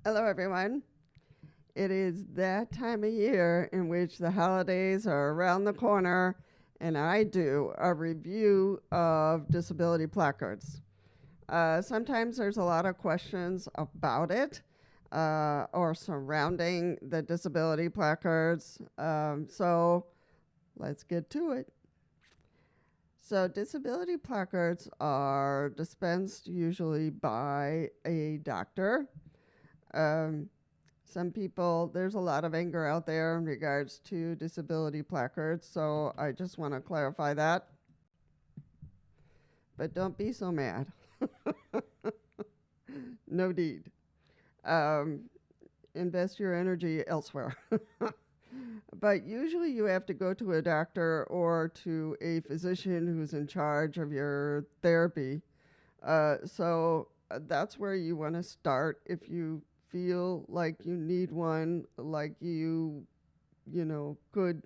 Hello, everyone. It is that time of year in which the holidays are around the corner, and I do a review of disability placards. Sometimes there's a lot of questions about it or surrounding the disability placards. So let's get to it. So, disability placards are dispensed usually by a doctor. Um, some people, there's a lot of anger out there in regards to disability placards, so I just want to clarify that. But don't be so mad. No need. Um, Invest your energy elsewhere. But usually you have to go to a doctor or to a physician who's in charge of your therapy. So that's where you want to start if you feel like you need one, like could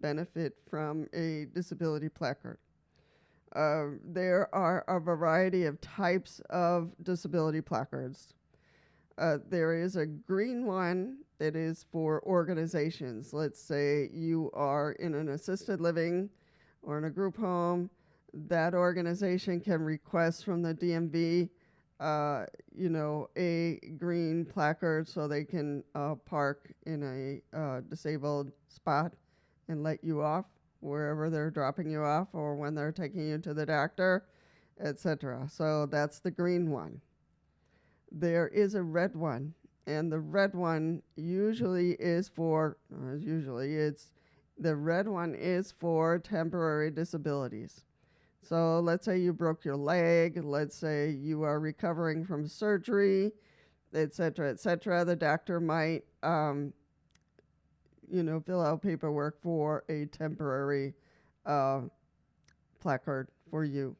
benefit from a disability placard. There are a variety of types of disability placards. There is a green one that is for organizations. Let's say you are in an assisted living or in a group home. That organization can request from the DMV, a green placard so they can park in a disabled spot and let you off wherever they're dropping you off or when they're taking you to the doctor, etc. So that's the green one. There is a red one, and the red one usually is for, usually it's, the red one is for temporary disabilities. So let's say you broke your leg, let's say you are recovering from surgery, et cetera, et cetera. The doctor might, fill out paperwork for a temporary uh, placard for you.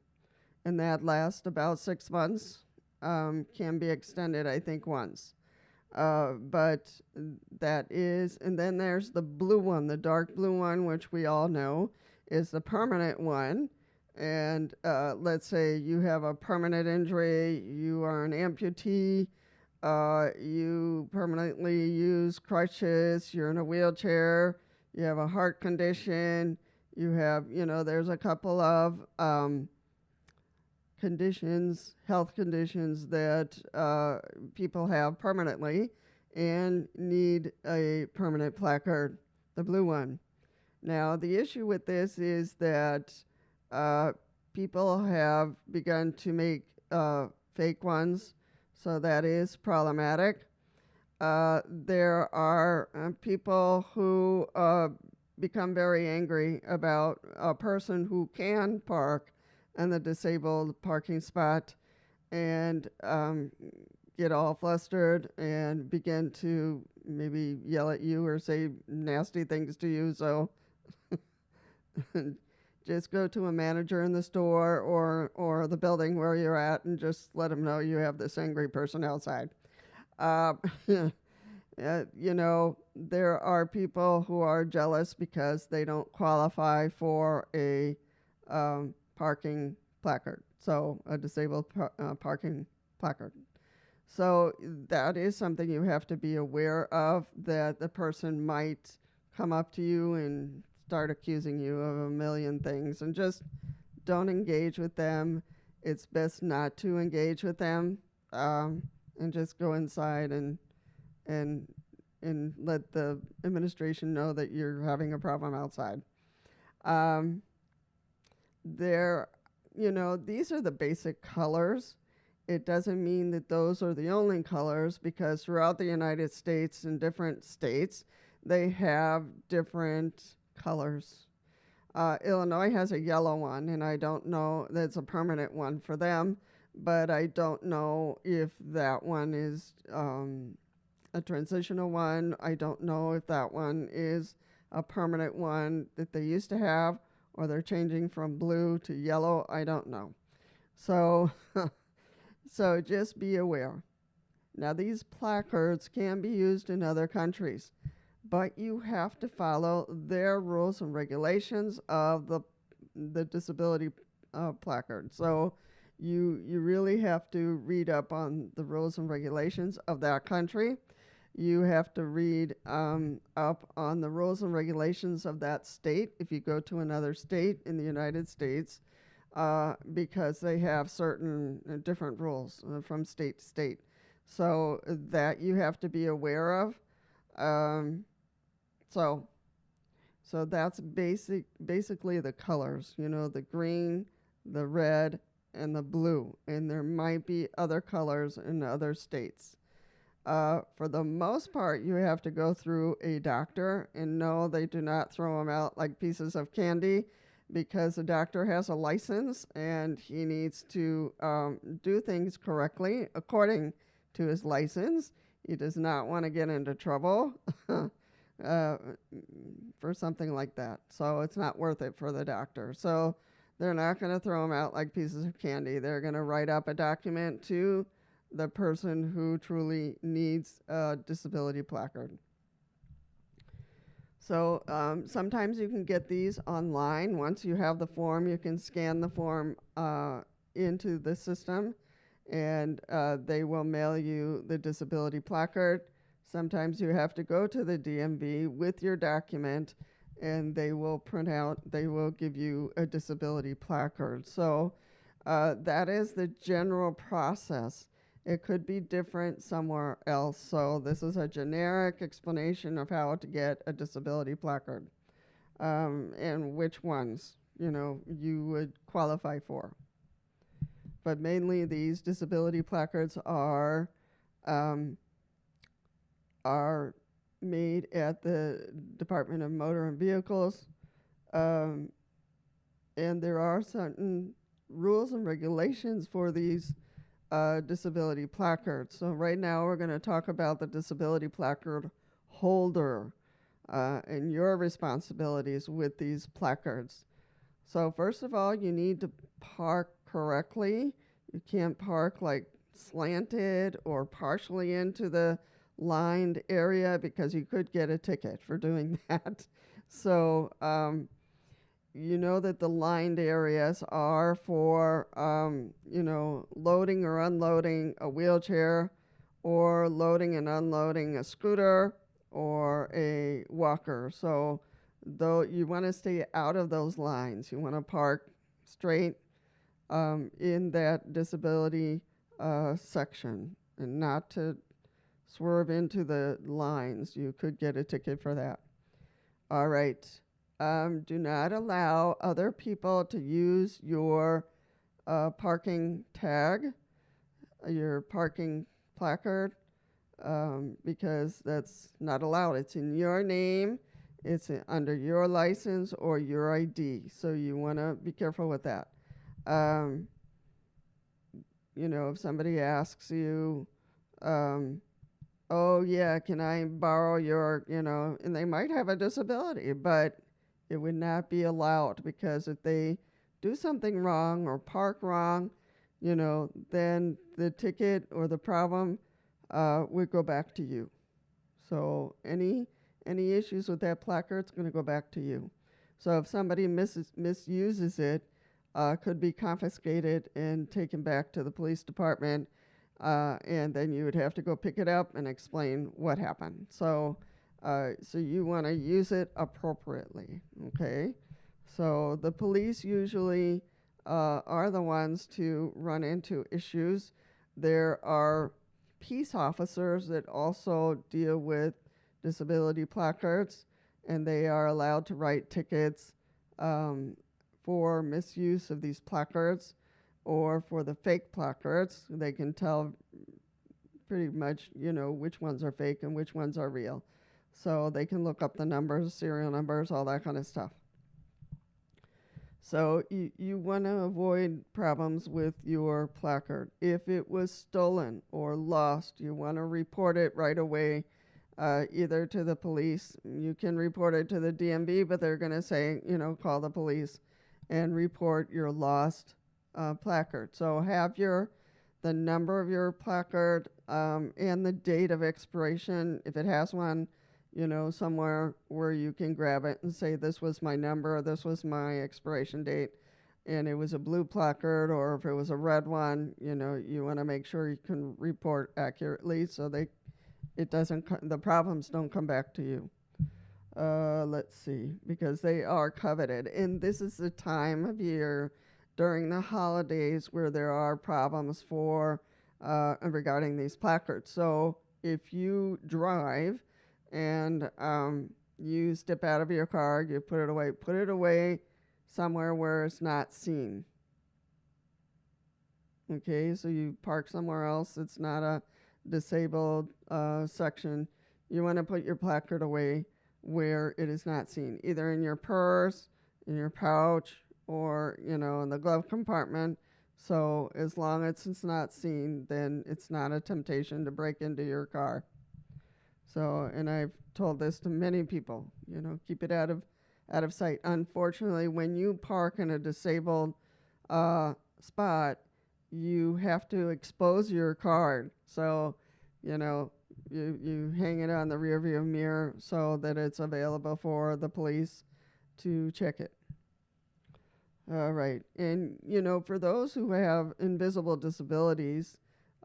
And that lasts about 6 months, can be extended, I think, once. But that is, and then there's the blue one, the dark blue one, which we all know is the permanent one. And let's say you have a permanent injury, you are an amputee, you permanently use crutches, you're in a wheelchair, you have a heart condition, you have, there's a couple of conditions, health conditions that people have permanently and need a permanent placard, the blue one. Now, the issue with this is that uh, people have begun to make fake ones, so that is problematic. There are people who become very angry about a person who can park in the disabled parking spot and get all flustered and begin to maybe yell at you or say nasty things to you. So just go to a manager in the store or the building where you're at and just let them know you have this angry person outside. Uh, there are people who are jealous because they don't qualify for a parking placard, so a disabled parking placard. So that is something you have to be aware of, that the person might come up to you and start accusing you of a million things, and just don't engage with them. It's best not to engage with them, and just go inside and and let the administration know that you're having a problem outside. Um, there, these are the basic colors. It doesn't mean that those are the only colors, because throughout the United States, in different states, they have different colors. Illinois has a yellow one, and I don't know, that's a permanent one for them, but I don't know if that one is a transitional one. I don't know if that one is a permanent one that they used to have, or they're changing from blue to yellow. I don't know. So, so just be aware. Now, these placards can be used in other countries, but you have to follow their rules and regulations of the disability placard. So you really have to read up on the rules and regulations of that country. You have to read up on the rules and regulations of that state if you go to another state in the United States, because they have certain different rules from state to state. So that you have to be aware of. Um, so so that's basically the colors, the green, the red, and the blue. And there might be other colors in other states. For the most part, you have to go through a doctor, and no, they do not throw them out like pieces of candy, because the doctor has a license and he needs to do things correctly according to his license. He does not want to get into trouble for something like that. So it's not worth it for the doctor. So they're not going to throw them out like pieces of candy. They're going to write up a document to the person who truly needs a disability placard. So sometimes you can get these online. Once you have the form, you can scan the form into the system, and they will mail you the disability placard. Sometimes you have to go to the DMV with your document, and they will give you a disability placard. So that is the general process. It could be different somewhere else. So this is a generic explanation of how to get a disability placard, and which ones, you would qualify for. But mainly these disability placards are made at the Department of Motor and Vehicles, and there are certain rules and regulations for these disability placards. So right now we're going to talk about the disability placard holder and your responsibilities with these placards. So first of all, you need to park correctly. You can't park like slanted or partially into the lined area, because you could get a ticket for doing that. So you know that the lined areas are for, loading or unloading a wheelchair, or loading and unloading a scooter or a walker. So though you want to stay out of those lines, you want to park straight in that disability section, and not to swerve into the lines. You could get a ticket for that. All right. Do not allow other people to use your parking tag, your parking placard, because that's not allowed. It's in your name, it's under your license or your ID. So you want to be careful with that. If somebody asks you, oh yeah, can I borrow your, and they might have a disability, but it would not be allowed, because if they do something wrong or park wrong, then the ticket or the problem would go back to you. So any issues with that placard, it's going to go back to you. So if somebody misuses it, could be confiscated and taken back to the police department, and then you would have to go pick it up and explain what happened. So you want to use it appropriately, okay? So the police usually are the ones to run into issues. There are peace officers that also deal with disability placards, and they are allowed to write tickets for misuse of these placards, or for the fake placards. They can tell pretty much, which ones are fake and which ones are real. So they can look up the numbers, serial numbers, all that kind of stuff. So you want to avoid problems with your placard. If it was stolen or lost, you want to report it right away, either to the police. You can report it to the DMV, but they're going to say, call the police and report your lost placard. So have the number of your placard and the date of expiration, if it has one, somewhere where you can grab it and say, this was my number, this was my expiration date. and it was a blue placard, or if it was a red one, you want to make sure you can report accurately so the problems don't come back to you. Let's see, because they are coveted. And this is the time of year during the holidays where there are problems regarding these placards. So if you drive and you step out of your car, you put it away somewhere where it's not seen. Okay, so you park somewhere else. It's not a disabled section. You want to put your placard away where it is not seen, either in your purse, in your pouch, or in the glove compartment. So as long as it's not seen, then it's not a temptation to break into your car. So, and I've told this to many people, keep it out of sight. Unfortunately, when you park in a disabled spot, you have to expose your card. So, you hang it on the rear view mirror so that it's available for the police to check it. All right. And, for those who have invisible disabilities,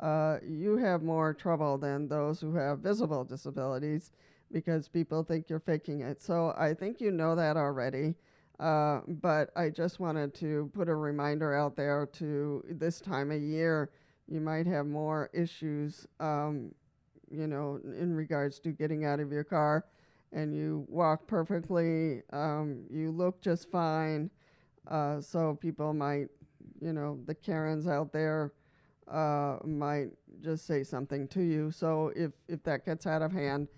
you have more trouble than those who have visible disabilities because people think you're faking it. So I think you know that already. But I just wanted to put a reminder out there to this time of year, you might have more issues, in regards to getting out of your car, and you walk perfectly, you look just fine. So people might, the Karens out there might just say something to you. So if that gets out of hand,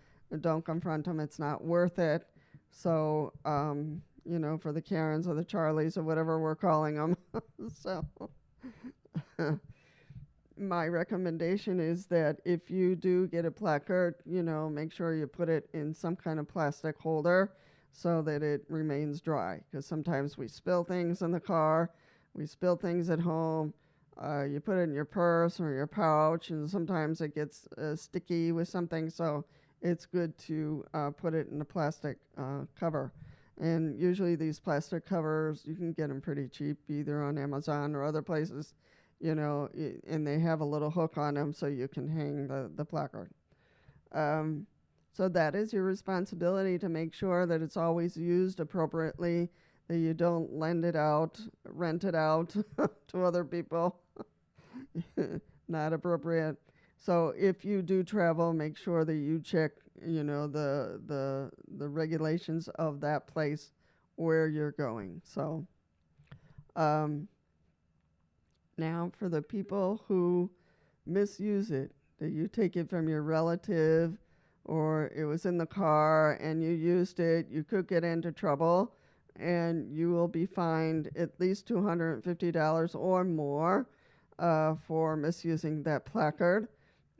don't confront them. It's not worth it. So, for the Karens or the Charlies or whatever we're calling them. So my recommendation is that if you do get a placard, make sure you put it in some kind of plastic holder so that it remains dry. Because sometimes we spill things in the car, we spill things at home. You put it in your purse or your pouch, and sometimes it gets sticky with something. So it's good to put it in a plastic cover. And usually these plastic covers, you can get them pretty cheap, either on Amazon or other places, and they have a little hook on them so you can hang the placard. So that is your responsibility to make sure that it's always used appropriately, that you don't rent it out to other people. Not appropriate. So if you do travel, make sure that you check, the regulations of that place where you're going. So now for the people who misuse it, that you take it from your relative or it was in the car and you used it, you could get into trouble and you will be fined at least $250 or more for misusing that placard.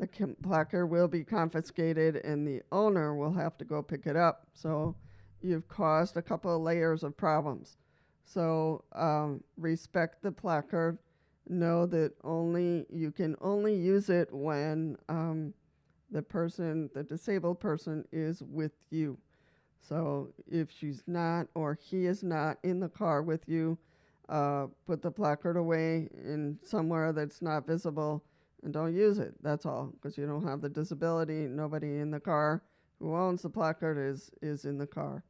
The placard will be confiscated and the owner will have to go pick it up. So you've caused a couple of layers of problems. So respect the placard. Know that you can only use it when the disabled person is with you. So if she's not or he is not in the car with you, put the placard away in somewhere that's not visible and don't use it. That's all, because you don't have the disability. Nobody in the car who owns the placard is in the car.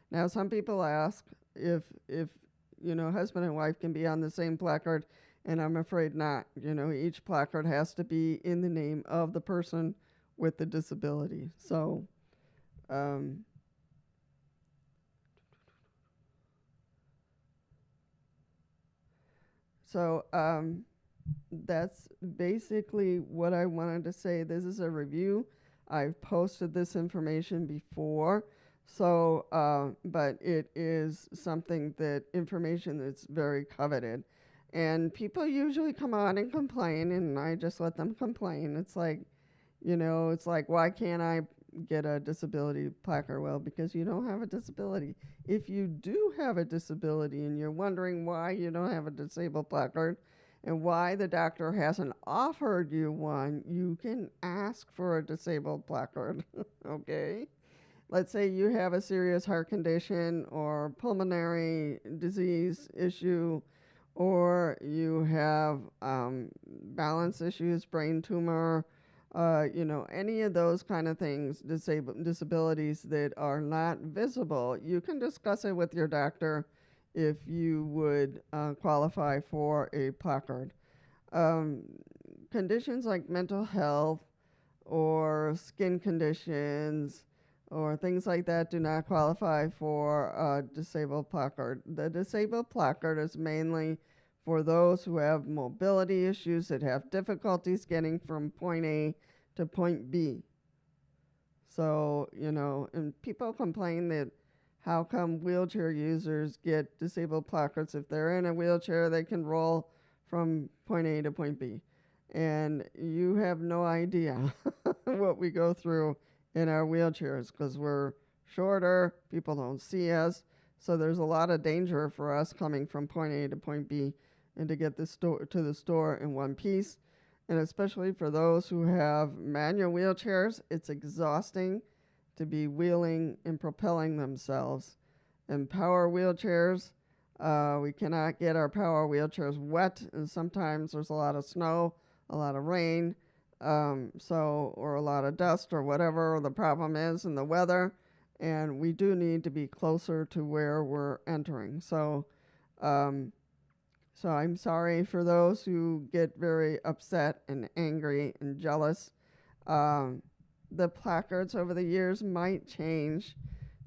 Now, some people ask if husband and wife can be on the same placard, and I'm afraid not. Each placard has to be in the name of the person with the disability. So, that's basically what I wanted to say. This is a review. I've posted this information before, so but it is information that's very coveted. And people usually come on and complain, and I just let them complain. It's like, why can't I get a disability placard? Well, because you don't have a disability. If you do have a disability and you're wondering why you don't have a disabled placard and why the doctor hasn't offered you one, you can ask for a disabled placard, okay? Let's say you have a serious heart condition or pulmonary disease issue, or you have balance issues, brain tumor, any of those kind of things, disabilities that are not visible, you can discuss it with your doctor if you would qualify for a placard. Um, Conditions like mental health or skin conditions or things like that do not qualify for a disabled placard. The disabled placard is mainly for those who have mobility issues that have difficulties getting from point A to point B. So, and people complain that how come wheelchair users get disabled placards? If they're in a wheelchair, they can roll from point A to point B. And you have no idea what we go through in our wheelchairs because we're shorter, people don't see us. So there's a lot of danger for us coming from point A to point B and to get to the store in one piece. And especially for those who have manual wheelchairs, it's exhausting to be wheeling and propelling themselves. And power wheelchairs, we cannot get our power wheelchairs wet, and sometimes there's a lot of snow, a lot of rain, or a lot of dust or whatever the problem is in the weather, and we do need to be closer to where we're entering. So I'm sorry for those who get very upset and angry and jealous. The placards over the years might change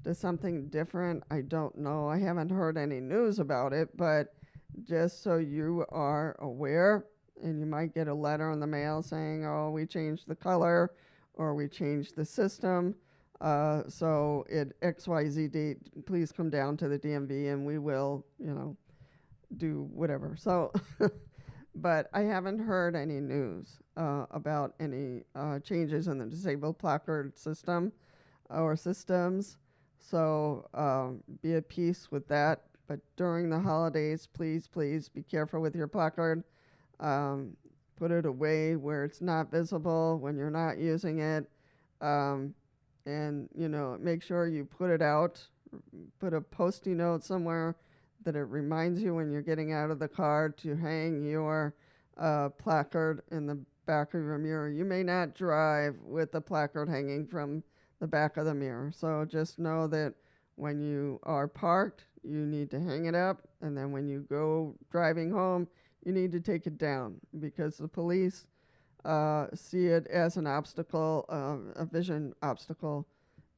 to something different. I don't know. I haven't heard any news about it, but just so you are aware, and you might get a letter in the mail saying, oh, we changed the color or we changed the system. So at XYZ date, please come down to the DMV and we will, do whatever. So, but I haven't heard any news about any changes in the disabled placard system or systems. So be at peace with that. But during the holidays, please be careful with your placard. Put it away where it's not visible when you're not using it. And, make sure you put it out, put a post-it note somewhere that it reminds you when you're getting out of the car to hang your placard in the back of your mirror. You may not drive with the placard hanging from the back of the mirror. So just know that when you are parked, you need to hang it up. And then when you go driving home, you need to take it down because the police see it as an obstacle, a vision obstacle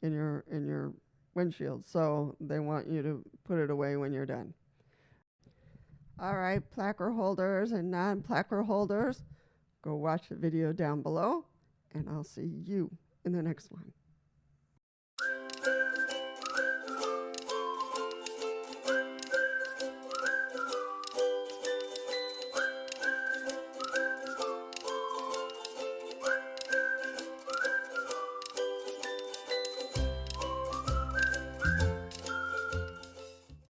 in your windshield. So they want you to put it away when you're done. All right, placard holders and non-placard holders, go watch the video down below, and I'll see you in the next one.